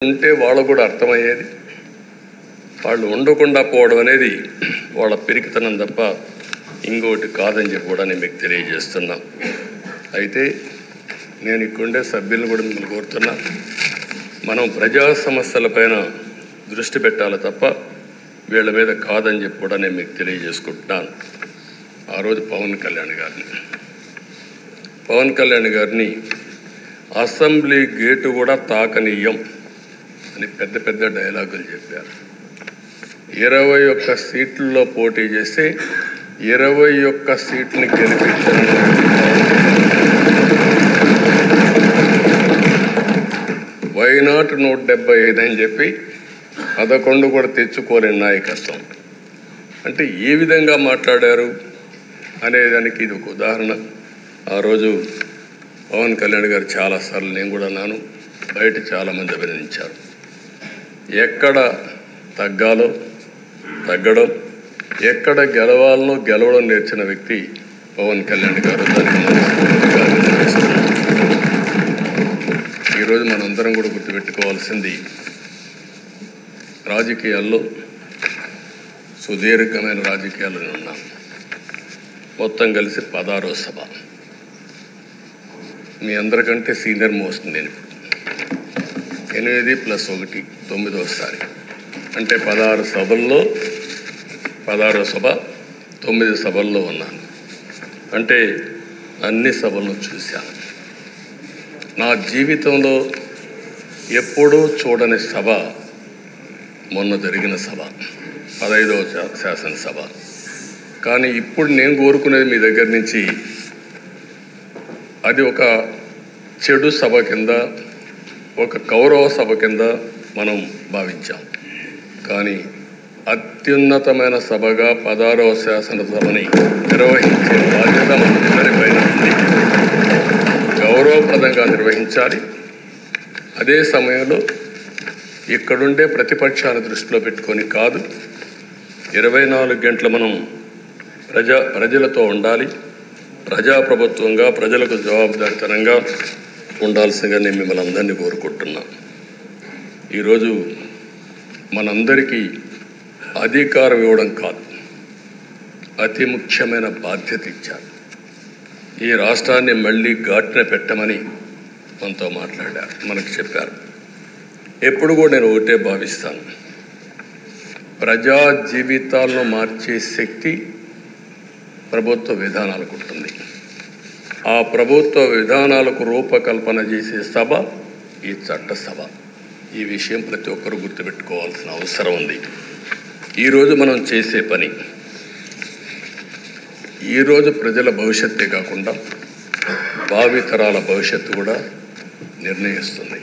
ఉంటే వాళ్ళకు కూడా అర్థమయ్యేది. వాళ్ళు ఉండకుండా పోవడం అనేది వాళ్ళ పిరికితనం తప్ప ఇంకోటి కాదని చెప్పి కూడా నేను మీకు తెలియజేస్తున్నా. అయితే నేను ఇక్కడుండే సభ్యులను కూడా మిమ్మల్ని కోరుతున్నా, మనం ప్రజా సమస్యలపైన దృష్టి పెట్టాలి తప్ప వీళ్ళ మీద కాదని చెప్పి కూడా నేను మీకు తెలియజేసుకుంటున్నాను. ఆ రోజు పవన్ కళ్యాణ్ గారిని అసెంబ్లీ గేటు కూడా తాకనీయం అని పెద్ద పెద్ద డైలాగులు చెప్పారు. 21 సీట్లలో పోటీ చేస్తే 21 సీట్లని గెలిపించారు. వైనాట్ 175 అని చెప్పి 11 కూడా తెచ్చుకోలేని నాయకత్వం. అంటే ఏ విధంగా మాట్లాడారు అనేదానికి ఇది ఒక ఉదాహరణ. ఆ రోజు పవన్ కళ్యాణ్ గారు చాలాసార్లు, నేను కూడా నాను, బయట చాలామంది అభినందించారు. ఎక్కడ తగ్గాలో తగ్గడం, ఎక్కడ గెలవాలనో గెలవడం నేర్చిన వ్యక్తి పవన్ కళ్యాణ్ గారు. దానికి ఈరోజు మనందరం కూడా గుర్తుపెట్టుకోవాల్సింది, రాజకీయాల్లో సుదీర్ఘమైన రాజకీయాల్లో ఉన్నాం. మొత్తం కలిసి 16వ సభ. మీ అందరికంటే సీనియర్ మోస్ట్ నేను. 8 + 1 9వసారి, అంటే 16 సభల్లో 16వ సభ 9 సభల్లో ఉన్నాను. అంటే అన్ని సభలను చూశాను. నా జీవితంలో ఎప్పుడూ చూడని సభ మొన్న జరిగిన సభ, 15వ శాసనసభ. కానీ ఇప్పుడు నేను కోరుకునేది మీ దగ్గర నుంచి, అది ఒక చెడు సభ కింద, ఒక కౌరవ సభ కింద మనం భావించాం. కానీ అత్యున్నతమైన సభగా 16వ శాసనసభని నిర్వహించే బాధ్యత మనందరిపైన ఉంది. గౌరవప్రదంగా నిర్వహించాలి. అదే సమయంలో ఇక్కడుండే ప్రతిపక్షాన్ని దృష్టిలో పెట్టుకొని కాదు, 24 గంటలు మనం ప్రజలతో ఉండాలి. ప్రజాప్రభుత్వంగా, ప్రజలకు జవాబుదారితనంగా ఉండాల్సిందిగా నేను మిమ్మల్ని అందరినీ కోరుకుంటున్నాను. ఈరోజు మనందరికీ అధికారం ఇవ్వడం కాదు, అతి ముఖ్యమైన బాధ్యత ఇచ్చారు. ఈ రాష్ట్రాన్ని మళ్ళీ ఘాటున పెట్టమని మనతో మాట్లాడారు, మనకు చెప్పారు. ఎప్పుడు కూడా నేను ఒకటే భావిస్తాను, ప్రజా జీవితాలను మార్చే శక్తి ప్రభుత్వ విధానాలకు ఉంటుంది. ఆ ప్రభుత్వ విధానాలకు రూపకల్పన చేసే సభ ఈ చట్టసభ. ఈ విషయం ప్రతి ఒక్కరూ గుర్తుపెట్టుకోవాల్సిన అవసరం ఉంది. ఈరోజు మనం చేసే పని ఈరోజు ప్రజల భవిష్యత్తే కాకుండా భావితరాల భవిష్యత్తు కూడా నిర్ణయిస్తుంది.